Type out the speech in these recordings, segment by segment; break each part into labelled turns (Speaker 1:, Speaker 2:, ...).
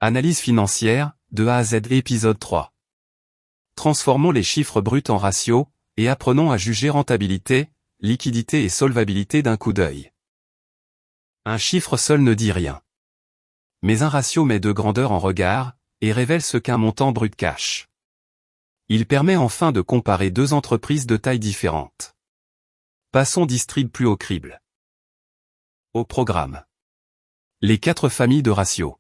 Speaker 1: Analyse financière, de A à Z épisode 3. Transformons les chiffres bruts en ratios, et apprenons à juger rentabilité, liquidité et solvabilité d'un coup d'œil. Un chiffre seul ne dit rien. Mais un ratio met deux grandeurs en regard, et révèle ce qu'un montant brut cache. Il permet enfin de comparer deux entreprises de tailles différentes. Passons distrib plus au crible. Au programme. Les 4 familles de ratios.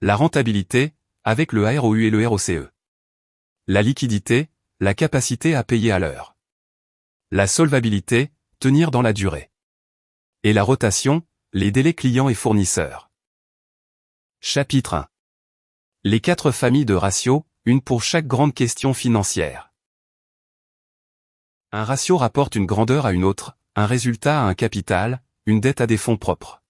Speaker 1: La rentabilité, avec le ROU et le ROCE. La liquidité, la capacité à payer à l'heure. La solvabilité, tenir dans la durée. Et la rotation, les délais clients et fournisseurs. Chapitre 1. Les 4 familles de ratios, une pour chaque grande question financière. Un ratio rapporte une grandeur à une autre, un résultat à un capital, une dette à des fonds propres.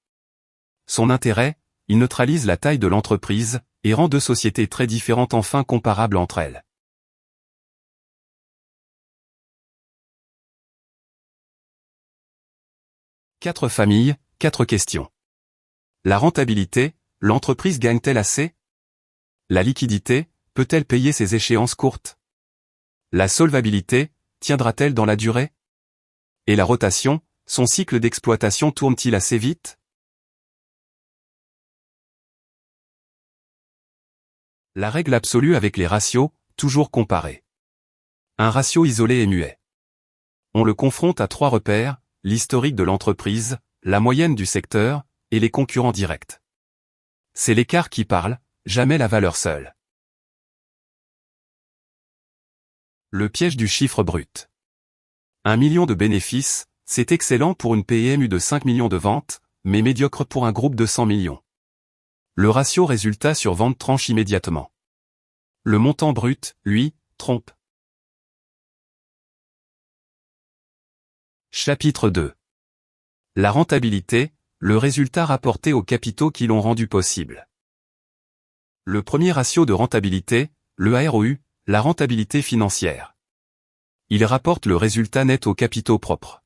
Speaker 1: Son intérêt, il neutralise la taille de l'entreprise, et rend deux sociétés très différentes enfin comparables entre elles. Quatre familles, 4 questions. La rentabilité, l'entreprise gagne-t-elle assez? La liquidité, peut-elle payer ses échéances courtes? La solvabilité, tiendra-t-elle dans la durée? Et la rotation, son cycle d'exploitation tourne-t-il assez vite? La règle absolue avec les ratios, toujours comparer. Un ratio isolé est muet. On le confronte à 3 repères, l'historique de l'entreprise, la moyenne du secteur, et les concurrents directs. C'est l'écart qui parle, jamais la valeur seule. Le piège du chiffre brut. 1 million de bénéfices, c'est excellent pour une PME de 5 millions de ventes, mais médiocre pour un groupe de 100 millions. Le ratio résultat sur vente tranche immédiatement. Le montant brut, lui, trompe. Chapitre 2. La rentabilité, le résultat rapporté aux capitaux qui l'ont rendu possible. Le premier ratio de rentabilité, le ROU, la rentabilité financière. Il rapporte le résultat net aux capitaux propres.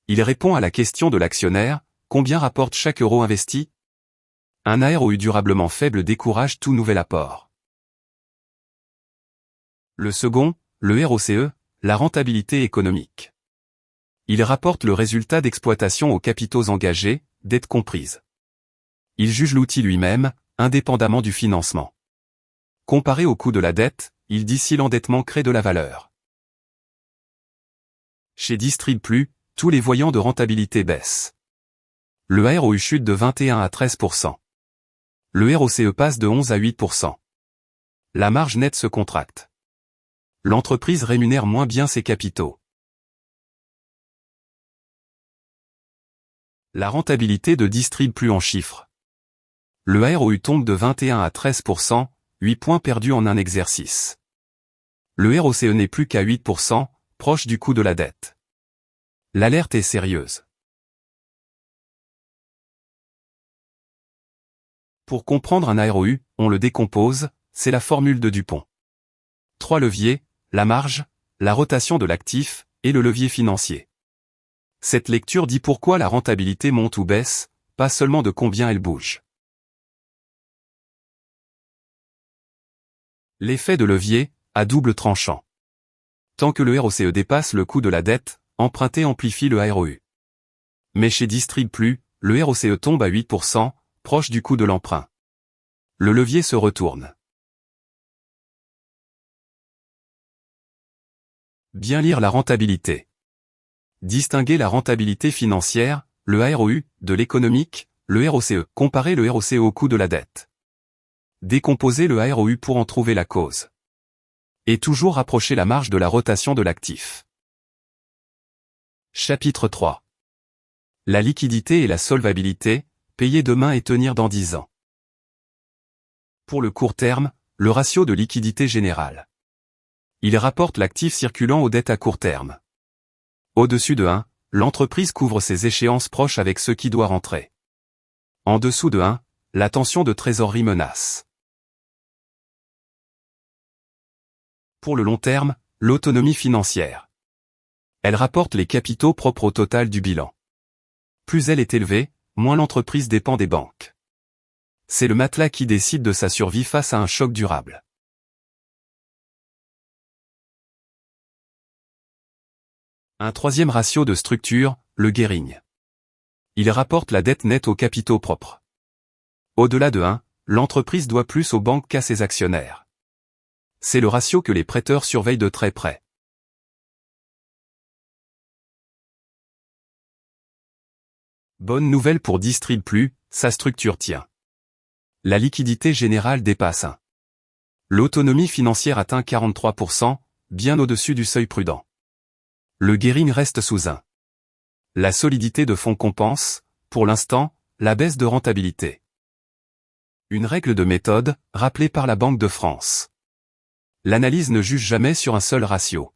Speaker 1: Il répond à la question de l'actionnaire, combien rapporte chaque euro investi? Un ROU durablement faible décourage tout nouvel apport. Le second, le ROCE, la rentabilité économique. Il rapporte le résultat d'exploitation aux capitaux engagés, dettes comprises. Il juge l'outil lui-même, indépendamment du financement. Comparé au coût de la dette, il dit si l'endettement crée de la valeur. Chez Distrib+, tous les voyants de rentabilité baissent. Le ROU chute de 21 à 13%. Le ROCE passe de 11 à 8%. La marge nette se contracte. L'entreprise rémunère moins bien ses capitaux. La rentabilité de Distrib+ en chiffres. Le ROU tombe de 21 à 13%, 8 points perdus en un exercice. Le ROCE n'est plus qu'à 8%, proche du coût de la dette. L'alerte est sérieuse. Pour comprendre un ROU, on le décompose, c'est la formule de Dupont. 3 leviers, la marge, la rotation de l'actif, et le levier financier. Cette lecture dit pourquoi la rentabilité monte ou baisse, pas seulement de combien elle bouge. L'effet de levier, à double tranchant. Tant que le ROCE dépasse le coût de la dette, emprunter amplifie le ROU. Mais chez Distrib+, le ROCE tombe à 8%, proche du coût de l'emprunt. Le levier se retourne. Bien lire la rentabilité. Distinguer la rentabilité financière, le ROU, de l'économique, le ROCE. Comparer le ROCE au coût de la dette. Décomposer le ROU pour en trouver la cause. Et toujours rapprocher la marge de la rotation de l'actif. Chapitre 3. La liquidité et la solvabilité, payer demain et tenir dans 10 ans. Pour le court terme, le ratio de liquidité générale. Il rapporte l'actif circulant aux dettes à court terme. Au-dessus de 1, l'entreprise couvre ses échéances proches avec ce qui doit rentrer. En dessous de 1, la tension de trésorerie menace. Pour le long terme, l'autonomie financière. Elle rapporte les capitaux propres au total du bilan. Plus elle est élevée, moins l'entreprise dépend des banques. C'est le matelas qui décide de sa survie face à un choc durable. Un troisième ratio de structure, le gearing. Il rapporte la dette nette aux capitaux propres. Au-delà de 1, l'entreprise doit plus aux banques qu'à ses actionnaires. C'est le ratio que les prêteurs surveillent de très près. Bonne nouvelle pour Distrib+, sa structure tient. La liquidité générale dépasse 1. L'autonomie financière atteint 43%, bien au-dessus du seuil prudent. Le gearing reste sous 1. La solidité de fonds compense, pour l'instant, la baisse de rentabilité. Une règle de méthode, rappelée par la Banque de France. L'analyse ne juge jamais sur un seul ratio.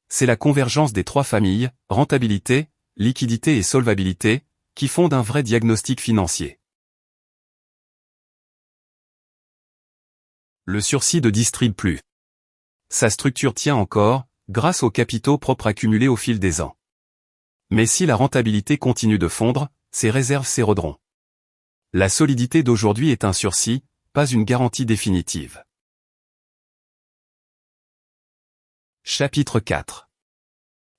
Speaker 1: C'est la convergence des trois familles, rentabilité, liquidité et solvabilité, qui fondent un vrai diagnostic financier. Le sursis de Distrib+. Sa structure tient encore, grâce aux capitaux propres accumulés au fil des ans. Mais si la rentabilité continue de fondre, ses réserves s'éroderont. La solidité d'aujourd'hui est un sursis, pas une garantie définitive. Chapitre 4.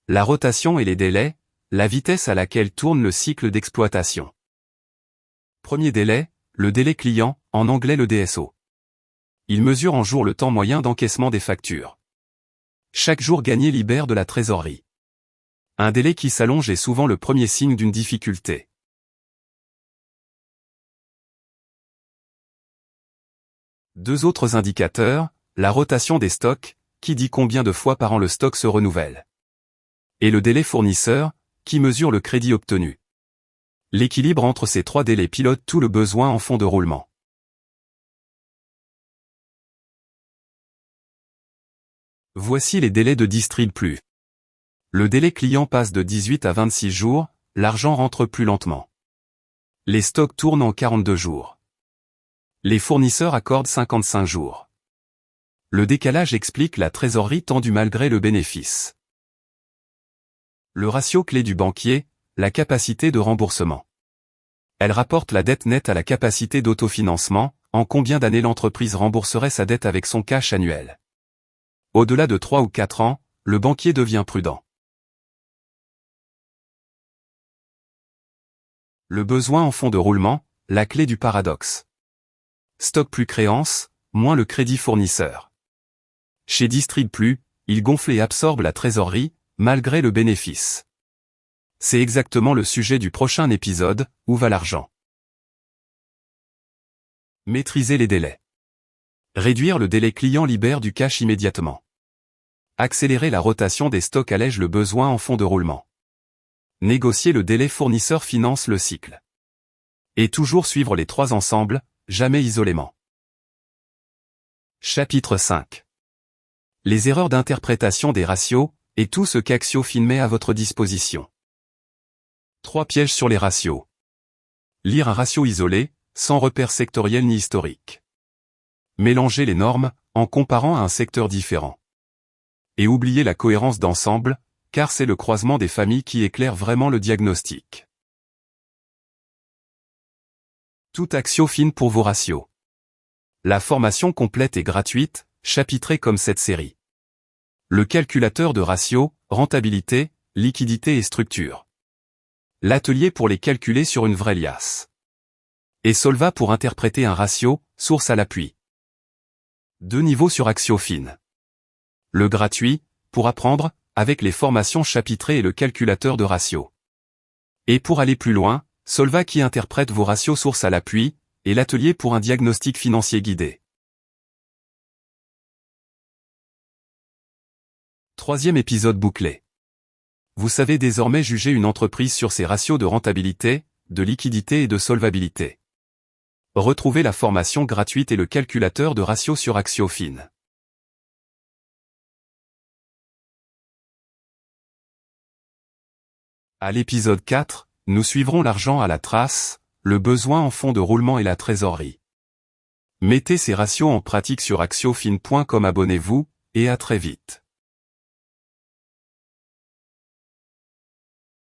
Speaker 1: La rotation et les délais, la vitesse à laquelle tourne le cycle d'exploitation. Premier délai, le délai client, en anglais le DSO. Il mesure en jours le temps moyen d'encaissement des factures. Chaque jour gagné libère de la trésorerie. Un délai qui s'allonge est souvent le premier signe d'une difficulté. Deux autres indicateurs, la rotation des stocks, qui dit combien de fois par an le stock se renouvelle. Et le délai fournisseur, qui mesure le crédit obtenu. L'équilibre entre ces trois délais pilote tout le besoin en fonds de roulement. Voici les délais de Distrib+. Le délai client passe de 18 à 26 jours, l'argent rentre plus lentement. Les stocks tournent en 42 jours. Les fournisseurs accordent 55 jours. Le décalage explique la trésorerie tendue malgré le bénéfice. Le ratio clé du banquier, la capacité de remboursement. Elle rapporte la dette nette à la capacité d'autofinancement, en combien d'années l'entreprise rembourserait sa dette avec son cash annuel. Au-delà de 3 ou 4 ans, le banquier devient prudent. Le besoin en fonds de roulement, la clé du paradoxe. Stock plus créance, moins le crédit fournisseur. Chez Distrib+, il gonfle et absorbe la trésorerie, malgré le bénéfice. C'est exactement le sujet du prochain épisode, où va l'argent. Maîtriser les délais. Réduire le délai client libère du cash immédiatement. Accélérer la rotation des stocks allège le besoin en fonds de roulement. Négocier le délai fournisseur finance le cycle. Et toujours suivre les trois ensemble, jamais isolément. Chapitre 5. Les erreurs d'interprétation des ratios, et tout ce qu'Axiofin met à votre disposition. 3 pièges sur les ratios. Lire un ratio isolé, sans repère sectoriel ni historique. Mélanger les normes, en comparant à un secteur différent. Et oublier la cohérence d'ensemble, car c'est le croisement des familles qui éclaire vraiment le diagnostic. Tout Axiofin pour vos ratios. La formation complète et gratuite, chapitrée comme cette série. Le calculateur de ratios, rentabilité, liquidité et structure. L'atelier pour les calculer sur une vraie liasse. Et Solva pour interpréter un ratio, source à l'appui. 2 niveaux sur Axiofin. Le gratuit, pour apprendre, avec les formations chapitrées et le calculateur de ratios. Et pour aller plus loin, Solva qui interprète vos ratios source à l'appui, et l'atelier pour un diagnostic financier guidé. 3e épisode bouclé. Vous savez désormais juger une entreprise sur ses ratios de rentabilité, de liquidité et de solvabilité. Retrouvez la formation gratuite et le calculateur de ratios sur Axiofin. À l'épisode 4, nous suivrons l'argent à la trace, le besoin en fonds de roulement et la trésorerie. Mettez ces ratios en pratique sur axiofin.com. Abonnez-vous, et à très vite.